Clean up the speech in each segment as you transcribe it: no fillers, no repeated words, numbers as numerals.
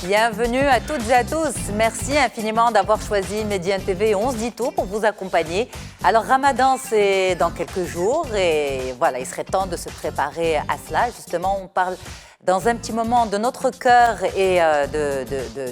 Bienvenue à toutes et à tous. Merci infiniment d'avoir choisi Médiane TV et On se dit tout pour vous accompagner. Alors Ramadan, c'est dans quelques jours et voilà, il serait temps de se préparer à cela. Justement, on parle dans un petit moment de notre cœur et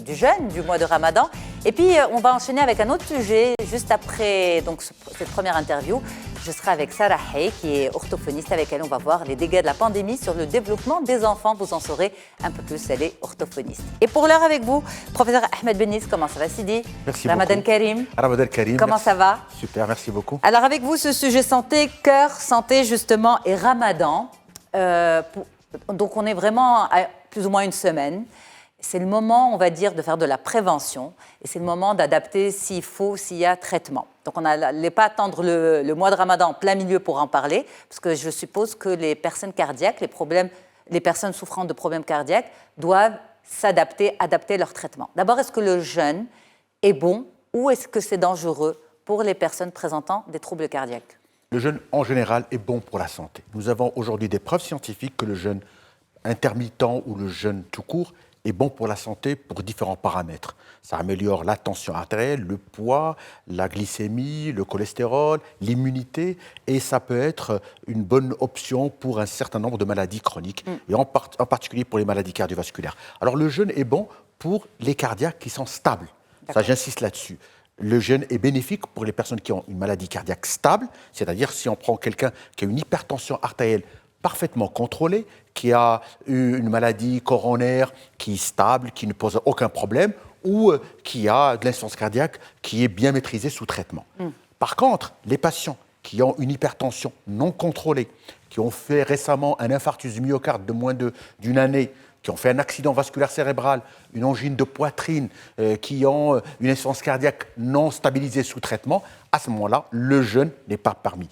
du jeûne du mois de Ramadan. Et puis, on va enchaîner avec un autre sujet juste après donc, cette première interview. Je serai avec Sarah Hay, qui est orthophoniste. Avec elle, on va voir les dégâts de la pandémie sur le développement des enfants. Vous en saurez un peu plus, elle est orthophoniste. Et pour l'heure avec vous, professeur Ahmed Bennis, comment ça va Sidi? Merci Ramadan beaucoup. Karim. Ramadan Karim. Comment merci. ça va? Super, merci beaucoup. Alors avec vous, ce sujet santé, cœur, santé justement, et Ramadan. Donc on est vraiment à plus ou moins une semaine. C'est le moment, on va dire, de faire de la prévention et c'est le moment d'adapter s'il faut, s'il y a traitement. Donc on n'allait pas attendre le mois de Ramadan en plein milieu pour en parler, parce que je suppose que les personnes cardiaques, les personnes souffrant de problèmes cardiaques doivent s'adapter, adapter leur traitement. D'abord, est-ce que le jeûne est bon ou est-ce que c'est dangereux pour les personnes présentant des troubles cardiaques? Le jeûne, en général, est bon pour la santé. Nous avons aujourd'hui des preuves scientifiques que le jeûne intermittent ou le jeûne tout court est bon pour la santé pour différents paramètres. Ça améliore la tension artérielle, le poids, la glycémie, le cholestérol, l'immunité, et ça peut être une bonne option pour un certain nombre de maladies chroniques, et en particulier pour les maladies cardiovasculaires. Alors le jeûne est bon pour les cardiaques qui sont stables. Ça, j'insiste là-dessus. Le jeûne est bénéfique pour les personnes qui ont une maladie cardiaque stable, c'est-à-dire si on prend quelqu'un qui a une hypertension artérielle parfaitement contrôlée, qui a une maladie coronaire qui est stable, qui ne pose aucun problème, ou qui a de l'insuffisance cardiaque qui est bien maîtrisée sous traitement. Par contre, les patients qui ont une hypertension non contrôlée, qui ont fait récemment un infarctus du myocarde de moins d'une année, qui ont fait un accident vasculaire cérébral, une angine de poitrine, qui ont une insuffisance cardiaque non stabilisée sous traitement, à ce moment-là, le jeûne n'est pas permis.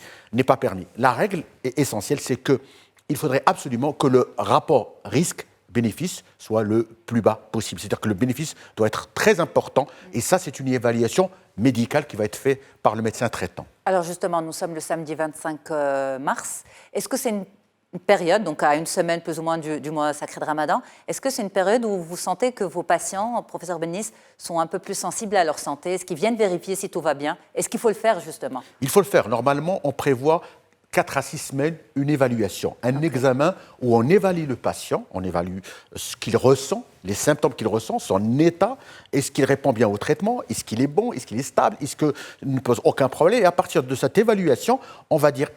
La règle essentielle, c'est qu'il faudrait absolument que le rapport risque-bénéfice soit le plus bas possible. C'est-à-dire que le bénéfice doit être très important, et ça, c'est une évaluation médicale qui va être faite par le médecin traitant. Alors justement, nous sommes le samedi 25 mars. Est-ce que c'est une période, donc à une semaine plus ou moins du mois sacré de Ramadan, est-ce que c'est une période où vous sentez que vos patients, professeur Bennis, sont un peu plus sensibles à leur santé? Est-ce qu'ils viennent vérifier si tout va bien? Est-ce qu'il faut le faire justement? Il faut le faire. Normalement, on prévoit 4 à 6 semaines une évaluation, un examen où on évalue le patient, on évalue ce qu'il ressent, les symptômes qu'il ressent, son état, est-ce qu'il répond bien au traitement, est-ce qu'il est bon, est-ce qu'il est stable, est-ce qu'il ne pose aucun problème. Et à partir de cette évaluation, on va dire,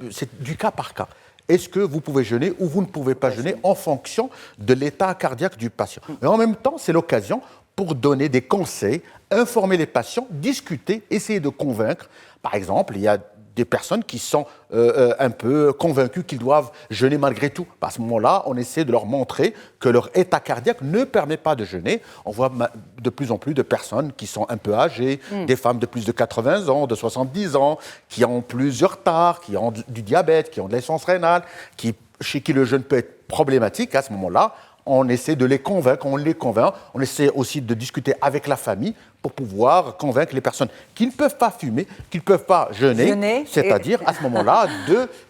c'est du cas par cas. Est-ce que vous pouvez jeûner ou vous ne pouvez pas jeûner en fonction de l'état cardiaque du patient. Et en même temps, c'est l'occasion pour donner des conseils, informer les patients, discuter, essayer de convaincre. Par exemple, il y a des personnes qui sont un peu convaincues qu'ils doivent jeûner malgré tout. À ce moment-là, on essaie de leur montrer que leur état cardiaque ne permet pas de jeûner. On voit de plus en plus de personnes qui sont un peu âgées, des femmes de plus de 80 ans, de 70 ans, qui ont plusieurs tares, qui ont du diabète, qui ont de l'insuffisance rénale, chez qui le jeûne peut être problématique. À ce moment-là, on essaie de les convaincre, on les convainc. On essaie aussi de discuter avec la famille pour pouvoir convaincre les personnes qui ne peuvent pas fumer, qui ne peuvent pas jeûner, c'est-à-dire à ce moment-là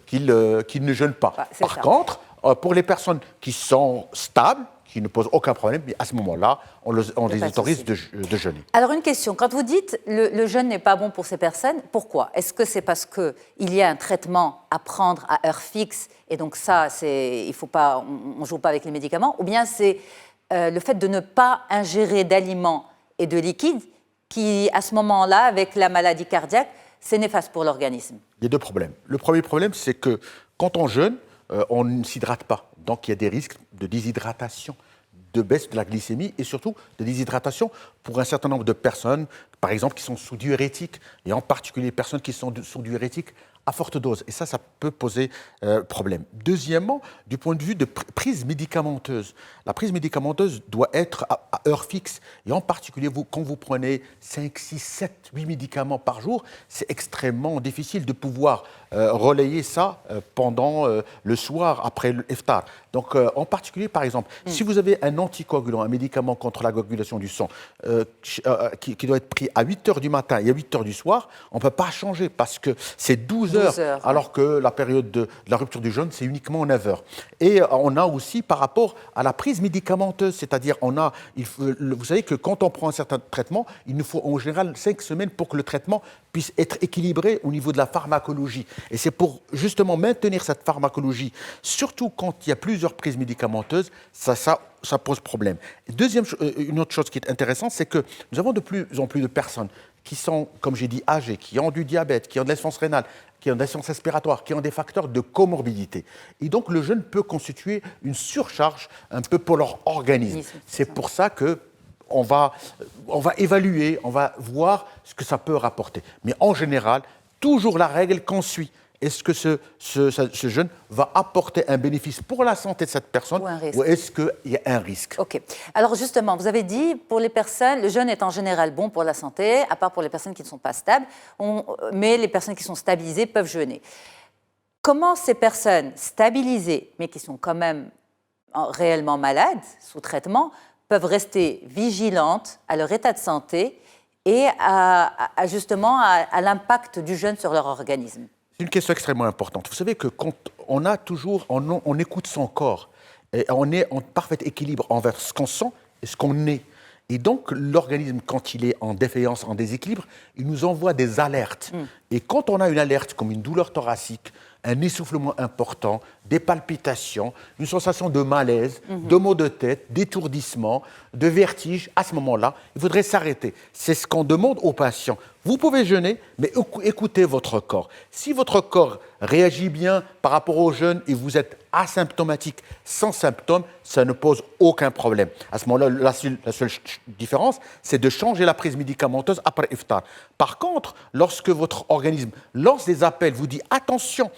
qu'ils ne jeûnent pas. Par contre, pour les personnes qui sont stables, qui ne posent aucun problème, à ce moment-là, on les autorise de jeûner. Alors une question, quand vous dites le jeûne n'est pas bon pour ces personnes, pourquoi? Est-ce que c'est parce qu'il y a un traitement à prendre à heure fixe et donc ça, il faut pas, on ne joue pas avec les médicaments, ou bien c'est le fait de ne pas ingérer d'aliments et de liquides qui, à ce moment-là, avec la maladie cardiaque, c'est néfaste pour l'organisme? Il y a 2 problèmes. Le premier problème, c'est que quand on jeûne, on ne s'hydrate pas. Donc il y a des risques de déshydratation, de baisse de la glycémie et surtout de déshydratation pour un certain nombre de personnes, par exemple, qui sont sous diurétiques, et en particulier les personnes qui sont sous diurétiques à forte dose. Et ça peut poser problème. Deuxièmement, du point de vue de prise médicamenteuse, la prise médicamenteuse doit être à heure fixe. Et en particulier, quand vous prenez 5, 6, 7, 8 médicaments par jour, c'est extrêmement difficile de pouvoir relayer ça pendant le soir, après l'iftar. Donc, en particulier, par exemple, si vous avez un anticoagulant, un médicament contre la coagulation du sang, qui doit être pris à 8 h du matin et à 8 h du soir, on ne peut pas changer parce que c'est 12 12 heures, alors que la période de la rupture du jeûne, c'est uniquement 9 heures. Et on a aussi par rapport à la prise médicamenteuse, c'est-à-dire vous savez que quand on prend un certain traitement, il nous faut en général 5 semaines pour que le traitement puisse être équilibré au niveau de la pharmacologie. Et c'est pour justement maintenir cette pharmacologie, surtout quand il y a plusieurs prises médicamenteuses, ça pose problème. Une autre chose qui est intéressante, c'est que nous avons de plus en plus de personnes qui sont, comme j'ai dit, âgées, qui ont du diabète, qui ont de l'insuffisance rénale, qui ont de l'insuffisance respiratoire, qui ont des facteurs de comorbidité. Et donc, le jeûne peut constituer une surcharge un peu pour leur organisme. C'est pour ça que on va évaluer, on va voir ce que ça peut rapporter. Mais en général, toujours la règle qu'on suit. Est-ce que ce jeûne va apporter un bénéfice pour la santé de cette personne ou est-ce qu'il y a un risque? Ok. Alors justement, vous avez dit, pour les personnes, le jeûne est en général bon pour la santé, à part pour les personnes qui ne sont pas stables, mais les personnes qui sont stabilisées peuvent jeûner. Comment ces personnes stabilisées, mais qui sont quand même réellement malades, sous traitement, peuvent rester vigilantes à leur état de santé et justement à l'impact du jeûne sur leur organisme? C'est une question extrêmement importante. Vous savez que quand on écoute son corps, et on est en parfait équilibre envers ce qu'on sent et ce qu'on est. Et donc, l'organisme, quand il est en défaillance, en déséquilibre, il nous envoie des alertes. Et quand on a une alerte comme une douleur thoracique, un essoufflement important, des palpitations, une sensation de malaise, de maux de tête, d'étourdissement, de vertige, à ce moment-là, il faudrait s'arrêter. C'est ce qu'on demande aux patients. Vous pouvez jeûner, mais écoutez votre corps. Si votre corps réagit bien par rapport au jeûne et vous êtes asymptomatique, sans symptômes, ça ne pose aucun problème. À ce moment-là, la seule différence, c'est de changer la prise médicamenteuse après iftar. Par contre, lorsque votre organisme lance des appels, vous dit « Attention,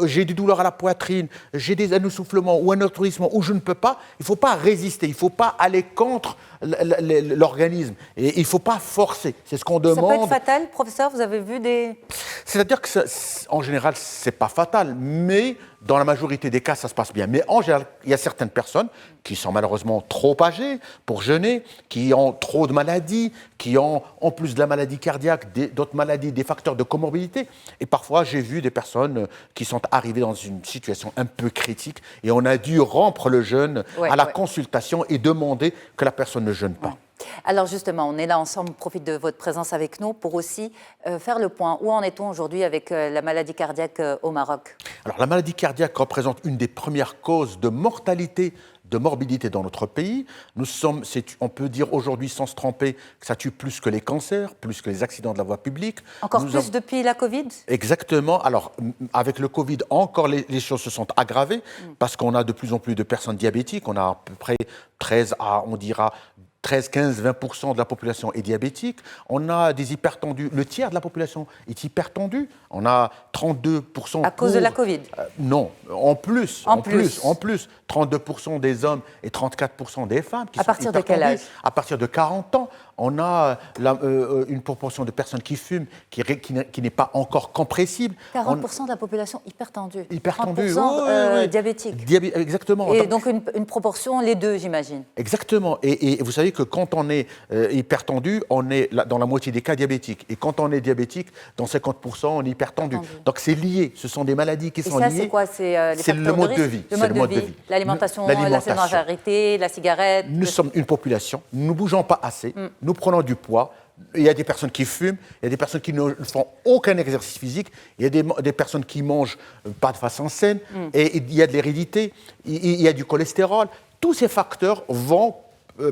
j'ai des douleurs à la poitrine, j'ai un essoufflement ou un étourdissement ou je ne peux pas », il ne faut pas résister, il ne faut pas aller contre l'organisme. Et il ne faut pas forcer. C'est ce qu'on demande. Ça peut être fatal, professeur? Vous avez vu des... C'est-à-dire qu'en général, ce n'est pas fatal, mais dans la majorité des cas, ça se passe bien. Mais en général, il y a certaines personnes qui sont malheureusement trop âgées pour jeûner, qui ont trop de maladies, qui ont, en plus de la maladie cardiaque, d'autres maladies, des facteurs de comorbidité. Et parfois, j'ai vu des personnes qui sont arrivées dans une situation un peu critique et on a dû rompre le jeûne à la consultation et demander que la personne ne jeûne pas. Alors justement, on est là ensemble, on profite de votre présence avec nous pour aussi faire le point. Où en est-on aujourd'hui avec la maladie cardiaque au Maroc? Alors la maladie cardiaque représente une des premières causes de mortalité, de morbidité dans notre pays. On peut dire aujourd'hui sans se tromper que ça tue plus que les cancers, plus que les accidents de la voie publique. Encore plus depuis la Covid? Exactement. Alors avec le Covid, encore les choses se sont aggravées parce qu'on a de plus en plus de personnes diabétiques. On a à peu près 13 à, on dira, 13, 15, 20% de la population est diabétique. On a des hypertendus. Le tiers de la population est hypertendue. On a 32%. À cause de la Covid? Non, en plus. 32% des hommes et 34% des femmes qui sont hypertendues. À partir de quel âge? À partir de 40 ans. On a une proportion de personnes qui fument qui n'est pas encore compressible. 40% de la population hypertendue. Hypertendue, 30% diabétique. Exactement. Et donc une proportion, les deux, j'imagine. Exactement. Et vous savez que quand on est hypertendu, on est dans la moitié des cas diabétiques. Et quand on est diabétique, dans 50%, on est hypertendu. Donc c'est lié. Ce sont des maladies qui sont liées. Et ça, c'est quoi? C'est le mode de vie. Le mode de vie. L'alimentation, la sédentarité, la cigarette. Nous sommes une population, nous ne bougeons pas assez, nous prenons du poids. Il y a des personnes qui fument, il y a des personnes qui ne font aucun exercice physique, il y a des personnes qui ne mangent pas de façon saine, et il y a de l'hérédité, il y a du cholestérol. Tous ces facteurs vont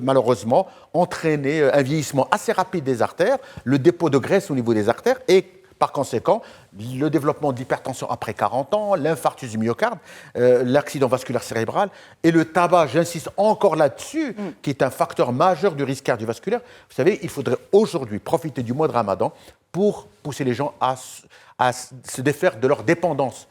malheureusement entraîner un vieillissement assez rapide des artères, le dépôt de graisse au niveau des artères et par conséquent, le développement de l'hypertension après 40 ans, l'infarctus du myocarde, l'accident vasculaire cérébral et le tabac, j'insiste encore là-dessus, qui est un facteur majeur du risque cardiovasculaire. Vous savez, il faudrait aujourd'hui profiter du mois de Ramadan pour pousser les gens à se défaire de leur dépendance.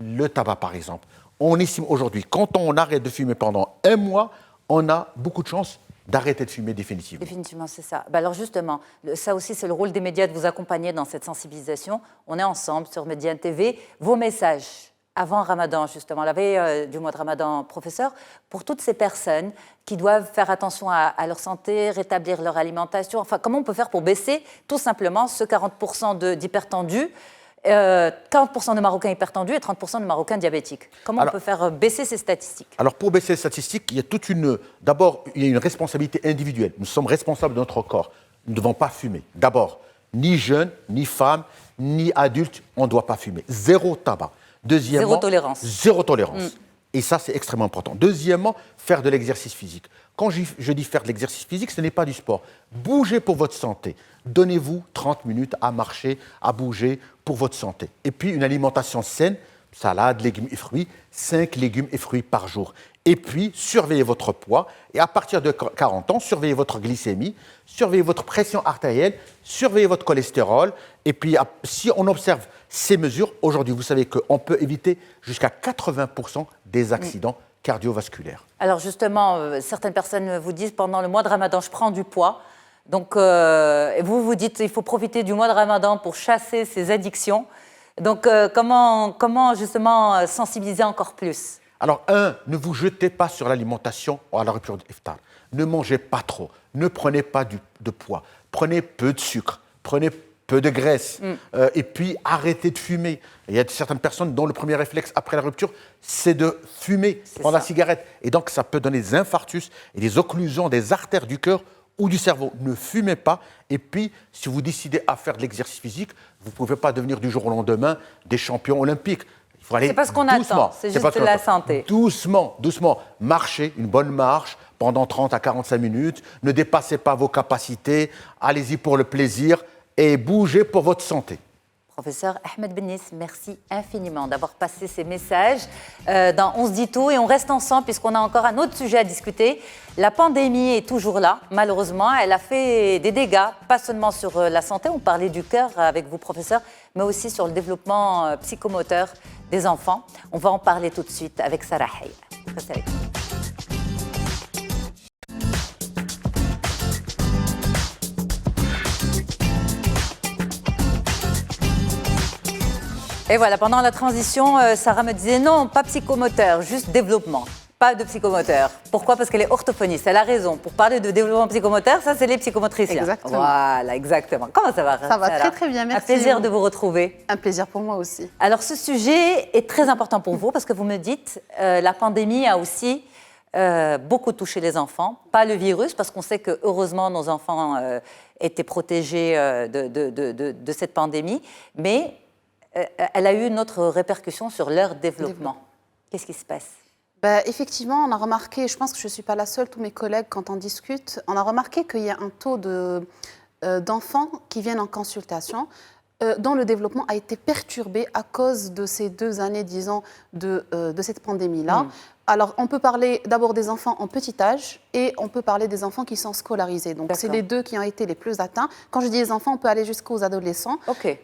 Le tabac, par exemple. On estime aujourd'hui, quand on arrête de fumer pendant un mois, on a beaucoup de chances d'arrêter de fumer définitivement. Définitivement, c'est ça. Alors justement, ça aussi, c'est le rôle des médias de vous accompagner dans cette sensibilisation. On est ensemble sur Médiane TV. Vos messages avant Ramadan, justement, la veille du mois de Ramadan, professeur, pour toutes ces personnes qui doivent faire attention à leur santé, rétablir leur alimentation, enfin, comment on peut faire pour baisser tout simplement ce 40% d'hypertendus 40% de Marocains hypertendus et 30% de Marocains diabétiques. Comment on peut faire baisser ces statistiques? Alors, pour baisser les statistiques, il y a d'abord, il y a une responsabilité individuelle. Nous sommes responsables de notre corps. Nous ne devons pas fumer. D'abord, ni jeunes, ni femmes, ni adultes, on ne doit pas fumer. Zéro tabac. Deuxièmement, zéro tolérance. Zéro tolérance. Et ça, c'est extrêmement important. Deuxièmement, faire de l'exercice physique. Quand je dis faire de l'exercice physique, ce n'est pas du sport. Bougez pour votre santé. Donnez-vous 30 minutes à marcher, à bouger pour votre santé. Et puis, une alimentation saine, salade, légumes et fruits, 5 légumes et fruits par jour. Et puis, surveillez votre poids. Et à partir de 40 ans, surveillez votre glycémie, surveillez votre pression artérielle, surveillez votre cholestérol. Et puis, si on observe ces mesures, aujourd'hui, vous savez qu'on peut éviter jusqu'à 80% des accidents cardiovasculaires. Alors justement, certaines personnes vous disent pendant le mois de Ramadan, je prends du poids. Donc, vous dites qu'il faut profiter du mois de Ramadan pour chasser ces addictions. Donc, comment justement sensibiliser encore plus? Alors, ne vous jetez pas sur l'alimentation à la rupture d'iftar. Ne mangez pas trop. Ne prenez pas de poids. Prenez peu de sucre. Prenez peu de graisse. Et puis, arrêtez de fumer. Il y a certaines personnes dont le premier réflexe après la rupture, c'est de fumer, prendre la cigarette. Et donc, ça peut donner des infarctus et des occlusions des artères du cœur ou du cerveau. Ne fumez pas. Et puis, si vous décidez à faire de l'exercice physique, vous ne pouvez pas devenir du jour au lendemain des champions olympiques. Il faut aller c'est pas ce qu'on attend, c'est juste la santé. Doucement, doucement. Marchez, une bonne marche pendant 30 à 45 minutes. Ne dépassez pas vos capacités. Allez-y pour le plaisir et bougez pour votre santé. Professeur Ahmed Bennis, merci infiniment d'avoir passé ces messages dans On se dit tout. Et on reste ensemble puisqu'on a encore un autre sujet à discuter. La pandémie est toujours là, malheureusement. Elle a fait des dégâts, pas seulement sur la santé, on parlait du cœur avec vous, professeur, mais aussi sur le développement psychomoteur des enfants. On va en parler tout de suite avec Sarah Hay. Restez avec nous. Et voilà, pendant la transition, Sarah me disait non, pas psychomoteur, juste développement, pas de psychomoteur. Pourquoi? Parce qu'elle est orthophoniste, elle a raison. Pour parler de développement psychomoteur, ça c'est les psychomotriciens. Exactement. Voilà, exactement. Comment ça va? Ça va très très bien, merci. Un plaisir de vous retrouver. Un plaisir pour moi aussi. Alors ce sujet est très important pour vous parce que vous me dites, la pandémie a aussi beaucoup touché les enfants. Pas le virus, parce qu'on sait que heureusement nos enfants étaient protégés de cette pandémie, mais elle a eu une autre répercussion sur leur développement. Qu'est-ce qui se passe? Effectivement, on a remarqué, je pense que je ne suis pas la seule, tous mes collègues, quand on discute, on a remarqué qu'il y a un taux d'enfants qui viennent en consultation dont le développement a été perturbé à cause de ces 2 années, disons, de cette pandémie-là. Alors, on peut parler d'abord des enfants en petit âge et on peut parler des enfants qui sont scolarisés. Donc, c'est les deux qui ont été les plus atteints. Quand je dis les enfants, on peut aller jusqu'aux adolescents.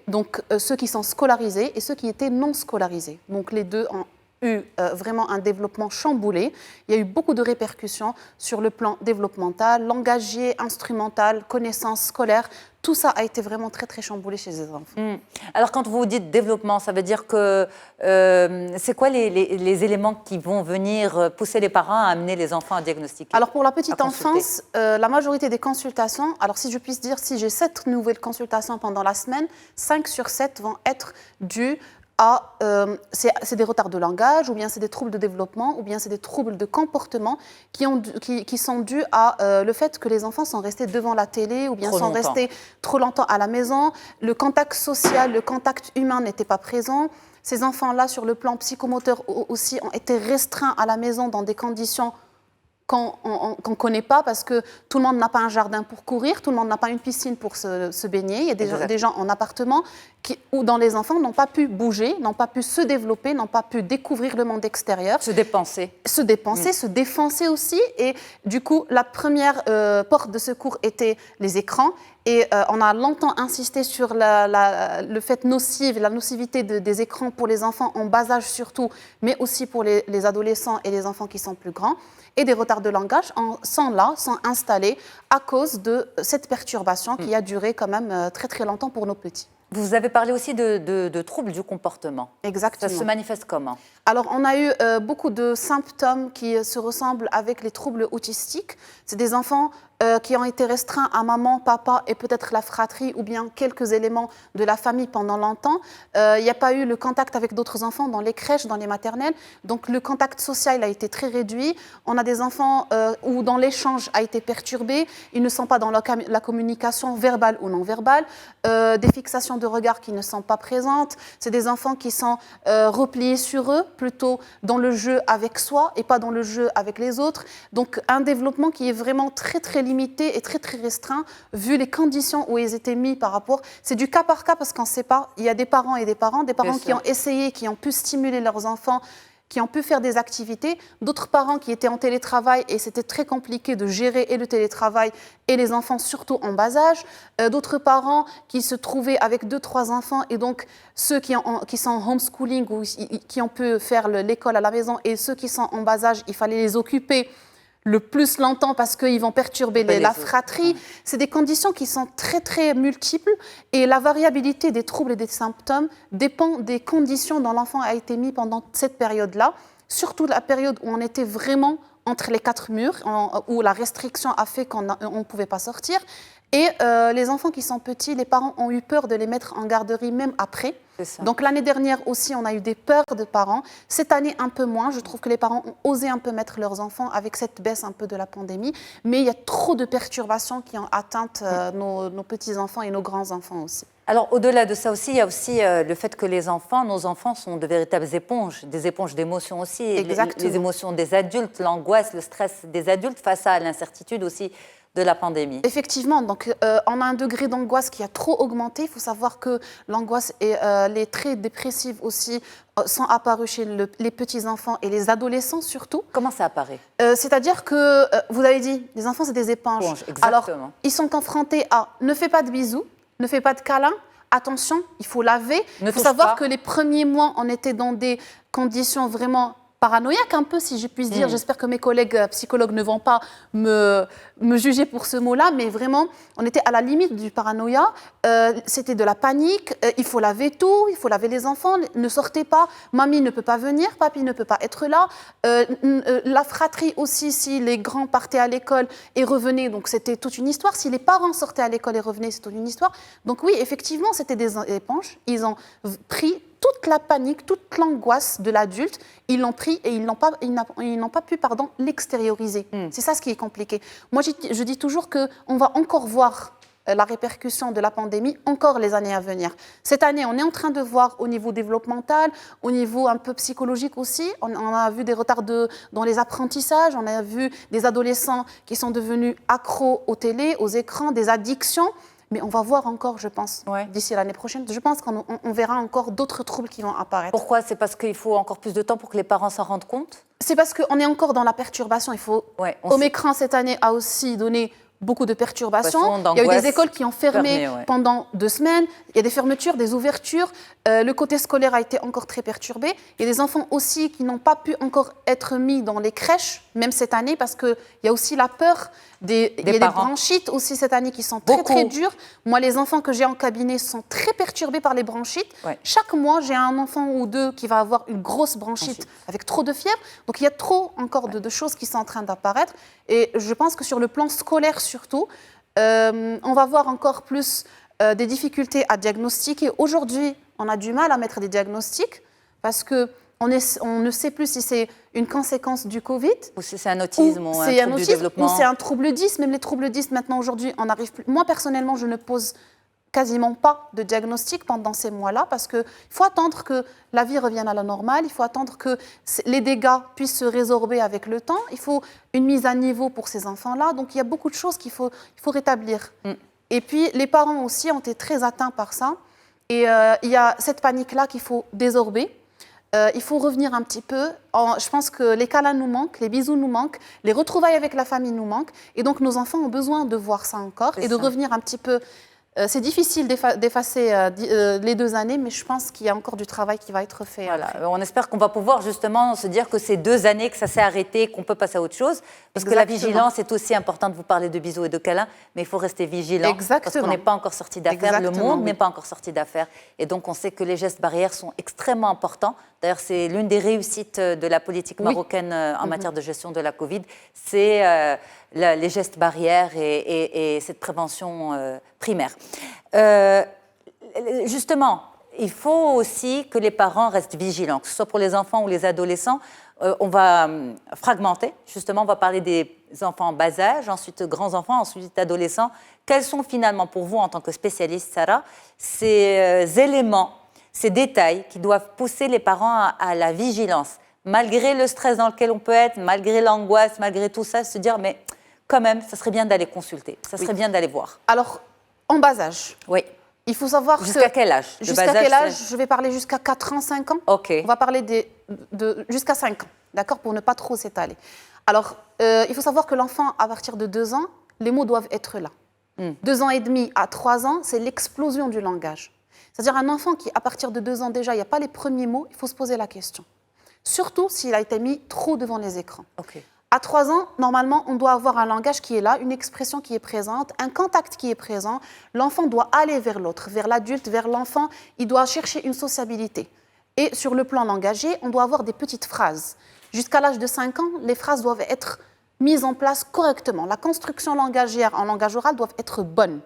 Donc, ceux qui sont scolarisés et ceux qui étaient non scolarisés. Donc, les deux ont eu vraiment un développement chamboulé. Il y a eu beaucoup de répercussions sur le plan développemental, langagier, instrumental, connaissances scolaires. Tout ça a été vraiment très, très chamboulé chez les enfants. Alors, quand vous dites développement, ça veut dire que c'est quoi les éléments qui vont venir pousser les parents à amener les enfants à diagnostiquer? Alors, pour la petite enfance, la majorité des consultations, alors si je puisse dire, si j'ai 7 nouvelles consultations pendant la semaine, 5 sur 7 vont être dues à, c'est des retards de langage, ou bien c'est des troubles de développement, ou bien c'est des troubles de comportement qui sont dus à le fait que les enfants sont restés devant la télé, ou bien sont restés trop longtemps à la maison. Le contact social, le contact humain n'était pas présent. Ces enfants-là, sur le plan psychomoteur aussi, ont été restreints à la maison dans des conditions qu'on ne connaît pas, parce que tout le monde n'a pas un jardin pour courir, tout le monde n'a pas une piscine pour se baigner. Il y a des gens en appartement où dans les enfants n'ont pas pu bouger, n'ont pas pu se développer, n'ont pas pu découvrir le monde extérieur. Se dépenser. Se défoncer aussi. Et du coup, la première porte de secours était les écrans. Et on a longtemps insisté sur le fait nocif, la nocivité des écrans pour les enfants en bas âge surtout, mais aussi pour les adolescents et les enfants qui sont plus grands. Et des retards de langage sont installés à cause de cette perturbation qui a duré quand même très très longtemps pour nos petits. Vous avez parlé aussi de troubles du comportement. Exactement. Ça se manifeste comment? Alors, on a eu beaucoup de symptômes qui se ressemblent avec les troubles autistiques. C'est des enfants qui ont été restreints à maman, papa et peut-être la fratrie ou bien quelques éléments de la famille pendant longtemps. Il n'y a pas eu le contact avec d'autres enfants dans les crèches, dans les maternelles. Donc, le contact social a été très réduit. On a des enfants où dans l'échange a été perturbé. Ils ne sont pas dans la communication verbale ou non verbale. Des fixations de regard qui ne sont pas présentes. C'est des enfants qui sont repliés sur eux, plutôt dans le jeu avec soi et pas dans le jeu avec les autres. Donc, un développement qui est vraiment très, très limité et très, très restreint, vu les conditions où ils étaient mis par rapport. C'est du cas par cas parce qu'on ne sait pas. Il y a des parents et des parents qui ont essayé, qui ont pu stimuler leurs enfants, qui ont pu faire des activités, d'autres parents qui étaient en télétravail et c'était très compliqué de gérer et le télétravail et les enfants surtout en bas âge, d'autres parents qui se trouvaient avec 2-3 enfants et donc ceux qui sont en homeschooling ou qui ont pu faire l'école à la maison et ceux qui sont en bas âge, il fallait les occuper le plus longtemps parce qu'ils vont perturber la fratrie. C'est des conditions qui sont très, très multiples et la variabilité des troubles et des symptômes dépend des conditions dont l'enfant a été mis pendant cette période-là, surtout la période où on était vraiment entre les 4 murs, où la restriction a fait qu'on ne pouvait pas sortir. Et les enfants qui sont petits, les parents ont eu peur de les mettre en garderie même après. Donc l'année dernière aussi, on a eu des peurs de parents. Cette année, un peu moins. Je trouve que les parents ont osé un peu mettre leurs enfants avec cette baisse un peu de la pandémie. Mais il y a trop de perturbations qui ont atteint nos petits-enfants et nos grands-enfants aussi. Alors, au-delà de ça aussi, il y a aussi le fait que nos enfants sont de véritables éponges, des éponges d'émotions aussi. Les émotions des adultes, l'angoisse, le stress des adultes face à l'incertitude aussi de la pandémie. Effectivement, donc on a un degré d'angoisse qui a trop augmenté. Il faut savoir que l'angoisse et les traits dépressifs aussi sont apparus chez les petits-enfants et les adolescents surtout. Comment ça apparaît? C'est-à-dire que, vous avez dit, les enfants, c'est des éponges. Alors, ils sont confrontés à « ne fais pas de bisous, ne fais pas de câlins ». Attention, il faut laver. Il faut savoir que les premiers mois, on était dans des conditions vraiment paranoïaque un peu, si je puis dire. J'espère que mes collègues psychologues ne vont pas me juger pour ce mot-là, mais vraiment, on était à la limite du paranoïa. C'était de la panique. Il faut laver tout, il faut laver les enfants. Ne sortez pas. Mamie ne peut pas venir, papy ne peut pas être là. La fratrie aussi, si les grands partaient à l'école et revenaient, donc c'était toute une histoire. Si les parents sortaient à l'école et revenaient, c'est toute une histoire. Donc oui, effectivement, c'était des éponges. Ils ont pris toute la panique, toute l'angoisse de l'adulte, ils l'ont pris et ils n'ont pas pu l'extérioriser. C'est ça ce qui est compliqué. Moi, je dis toujours qu'on va encore voir la répercussion de la pandémie encore les années à venir. Cette année, on est en train de voir au niveau développemental, au niveau un peu psychologique aussi. On a vu des retards dans les apprentissages, on a vu des adolescents qui sont devenus accros aux télé, aux écrans, des addictions. Mais on va voir encore, je pense, d'ici l'année prochaine. Je pense qu'on verra encore d'autres troubles qui vont apparaître. Pourquoi? C'est parce qu'il faut encore plus de temps pour que les parents s'en rendent compte? C'est parce qu'on est encore dans la perturbation. Omicron, cette année, a aussi donné beaucoup de perturbations. Il y a eu des écoles qui ont fermé pendant 2 semaines. Il y a des fermetures, des ouvertures. Le côté scolaire a été encore très perturbé. Il y a des enfants aussi qui n'ont pas pu encore être mis dans les crèches, même cette année, parce qu'il y a aussi la peur. Il y a des bronchites aussi cette année qui sont très, très dures. Moi, les enfants que j'ai en cabinet sont très perturbés par les bronchites. Chaque mois, j'ai un enfant ou 2 qui va avoir une grosse bronchite avec trop de fièvre. Donc, il y a trop encore de choses qui sont en train d'apparaître. Et je pense que sur le plan scolaire surtout, on va voir encore plus des difficultés à diagnostiquer. Aujourd'hui, on a du mal à mettre des diagnostics parce que on ne sait plus si c'est une conséquence du Covid. Ou si c'est un autisme ou un trouble du développement. Ou c'est un trouble 10. Même les troubles 10, maintenant, aujourd'hui, on n'arrive plus. Moi, personnellement, je ne pose quasiment pas de diagnostic pendant ces mois-là parce qu'il faut attendre que la vie revienne à la normale, il faut attendre que les dégâts puissent se résorber avec le temps, il faut une mise à niveau pour ces enfants-là. Donc, il y a beaucoup de choses qu'il faut rétablir. Et puis, les parents aussi ont été très atteints par ça. Et il y a cette panique-là qu'il faut désorber. Il faut revenir un petit peu. Je pense que les câlins nous manquent, les bisous nous manquent, les retrouvailles avec la famille nous manquent. Et donc, nos enfants ont besoin de voir ça encore et de revenir un petit peu C'est difficile d'effacer les 2 années, mais je pense qu'il y a encore du travail qui va être fait. Voilà. On espère qu'on va pouvoir justement se dire que c'est 2 années que ça s'est arrêté, qu'on peut passer à autre chose. Parce que la vigilance est aussi importante. Vous parlez de bisous et de câlins, mais il faut rester vigilant. Exactement. Parce qu'on n'est pas encore sorti d'affaires. Le monde n'est pas encore sorti d'affaires. Et donc, on sait que les gestes barrières sont extrêmement importants. D'ailleurs, c'est l'une des réussites de la politique marocaine en matière de gestion de la Covid. C'est les gestes barrières et cette prévention primaire. Justement, il faut aussi que les parents restent vigilants, que ce soit pour les enfants ou les adolescents. On va fragmenter, justement, on va parler des enfants en bas âge, ensuite grands enfants, ensuite adolescents. Quels sont finalement pour vous, en tant que spécialiste, Sarah, ces éléments, ces détails qui doivent pousser les parents à la vigilance, malgré le stress dans lequel on peut être, malgré l'angoisse, malgré tout ça, se dire, mais quand même, ça serait bien d'aller consulter, ça serait bien d'aller voir. Alors, en bas âge. Oui. Il faut savoir jusqu'à quel âge? Jusqu'à quel âge? Je vais parler jusqu'à 4 ans, 5 ans. OK. On va parler jusqu'à 5 ans, d'accord, pour ne pas trop s'étaler. Alors, il faut savoir que l'enfant, à partir de 2 ans, les mots doivent être là. 2 ans et demi à 3 ans, c'est l'explosion du langage. C'est-à-dire un enfant qui, à partir de 2 ans déjà, il n'y a pas les premiers mots, il faut se poser la question. Surtout s'il a été mis trop devant les écrans. OK. À 3 ans, normalement, on doit avoir un langage qui est là, une expression qui est présente, un contact qui est présent. L'enfant doit aller vers l'autre, vers l'adulte, vers l'enfant. Il doit chercher une sociabilité. Et sur le plan langagier, on doit avoir des petites phrases. Jusqu'à l'âge de 5 ans, les phrases doivent être mises en place correctement. La construction langagière en langage oral doit être bonne.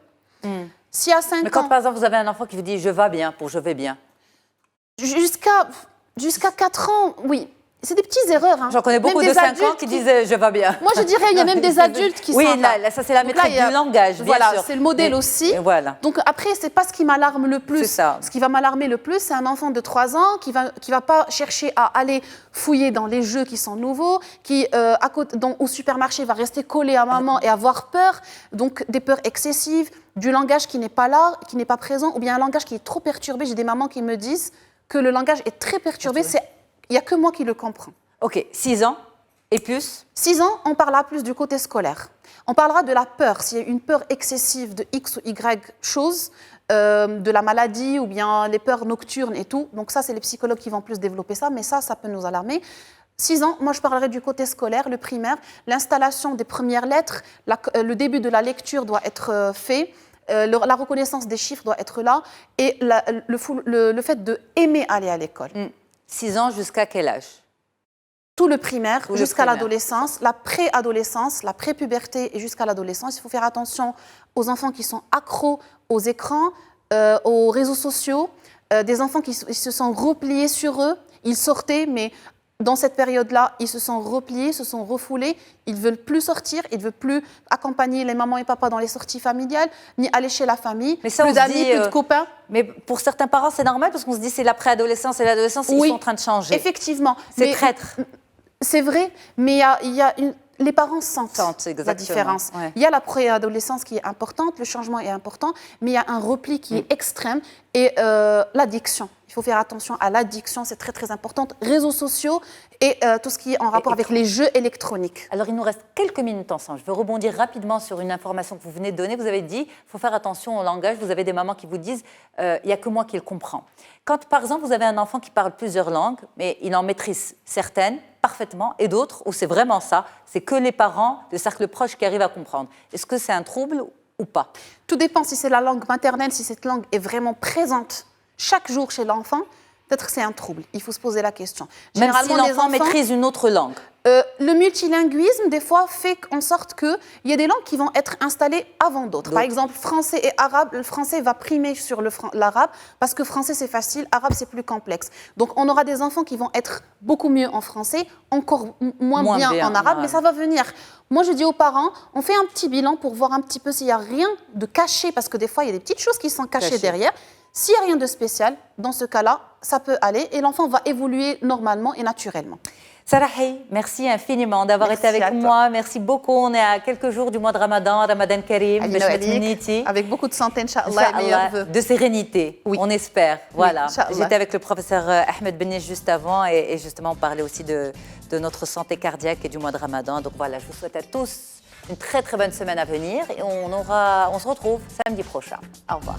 Si à 5 ans... Mais quand, par exemple, vous avez un enfant qui vous dit « je vais bien » pour « je vais bien ». Jusqu'à 4 ans, oui. C'est des petites erreurs. Hein. J'en connais beaucoup de 5 ans qui disent « je vais bien ». Moi, je dirais, il y a même des adultes qui sont... Oui, là, ça c'est la maîtrise du langage, bien voilà, sûr. C'est le modèle aussi. Voilà. Donc après, c'est pas ce qui m'alarme le plus. C'est ça. Ce qui va m'alarmer le plus, c'est un enfant de 3 ans qui va pas chercher à aller fouiller dans les jeux qui sont nouveaux, qui au supermarché va rester collé à maman et avoir peur, donc des peurs excessives, du langage qui n'est pas là, qui n'est pas présent, ou bien un langage qui est trop perturbé. J'ai des mamans qui me disent que le langage est très perturbé. Il n'y a que moi qui le comprends. OK, 6 ans et plus? 6 ans, on parlera plus du côté scolaire. On parlera de la peur, s'il y a une peur excessive de X ou Y chose, de la maladie ou bien les peurs nocturnes et tout. Donc ça, c'est les psychologues qui vont plus développer ça, mais ça peut nous alarmer. 6 ans, moi je parlerai du côté scolaire, le primaire, l'installation des premières lettres, le début de la lecture doit être fait. La reconnaissance des chiffres doit être là et le fait d'aimer aller à l'école. 6 ans jusqu'à quel âge? Tout le primaire jusqu'à l'adolescence, la préadolescence, la prépuberté et jusqu'à l'adolescence. Il faut faire attention aux enfants qui sont accros aux écrans, aux réseaux sociaux, des enfants qui se sont repliés sur eux. Ils sortaient, mais dans cette période-là, ils se sont repliés, se sont refoulés. Ils ne veulent plus sortir, ils ne veulent plus accompagner les mamans et papas dans les sorties familiales, ni aller chez la famille, mais ça, plus d'amis, plus de copains. Mais pour certains parents, c'est normal parce qu'on se dit c'est la préadolescence et l'adolescence, ils sont en train de changer. Effectivement. C'est traître. C'est vrai, mais les parents sentent la différence. Ouais. Il y a la préadolescence qui est importante, le changement est important, mais il y a un repli qui est extrême et l'addiction. Il faut faire attention à l'addiction, c'est très très important. Réseaux sociaux et tout ce qui est en rapport avec les jeux électroniques. Alors il nous reste quelques minutes ensemble. Je veux rebondir rapidement sur une information que vous venez de donner. Vous avez dit il faut faire attention au langage. Vous avez des mamans qui vous disent il n'y a que moi qui le comprends. Quand par exemple vous avez un enfant qui parle plusieurs langues, mais il en maîtrise certaines parfaitement et d'autres où c'est vraiment ça, c'est que les parents, le cercle proche qui arrivent à comprendre. Est-ce que c'est un trouble ou pas? Tout dépend si c'est la langue maternelle, si cette langue est vraiment présente chaque jour chez l'enfant, peut-être que c'est un trouble. Il faut se poser la question. Même si l'enfant maîtrise une autre langue. Le multilinguisme, des fois, fait en sorte qu'il y a des langues qui vont être installées avant d'autres. Par exemple, français et arabe, le français va primer sur l'arabe parce que français, c'est facile, arabe, c'est plus complexe. Donc, on aura des enfants qui vont être beaucoup mieux en français, encore moins bien en arabe, mais ça va venir. Moi, je dis aux parents, on fait un petit bilan pour voir un petit peu s'il n'y a rien de caché, parce que des fois, il y a des petites choses qui sont cachées derrière. S'il n'y a rien de spécial, dans ce cas-là, ça peut aller et l'enfant va évoluer normalement et naturellement. Sarahi, merci infiniment d'avoir été avec moi. Merci beaucoup. On est à quelques jours du mois de Ramadan, Ramadan Karim, avec beaucoup de santé, Inch'Allah, et meilleurs vœux. De sérénité, oui. On espère. Voilà. Oui, j'étais avec le professeur Ahmed Benis juste avant et justement on parlait aussi de notre santé cardiaque et du mois de Ramadan. Donc voilà, je vous souhaite à tous une très très bonne semaine à venir et on se retrouve samedi prochain. Au revoir.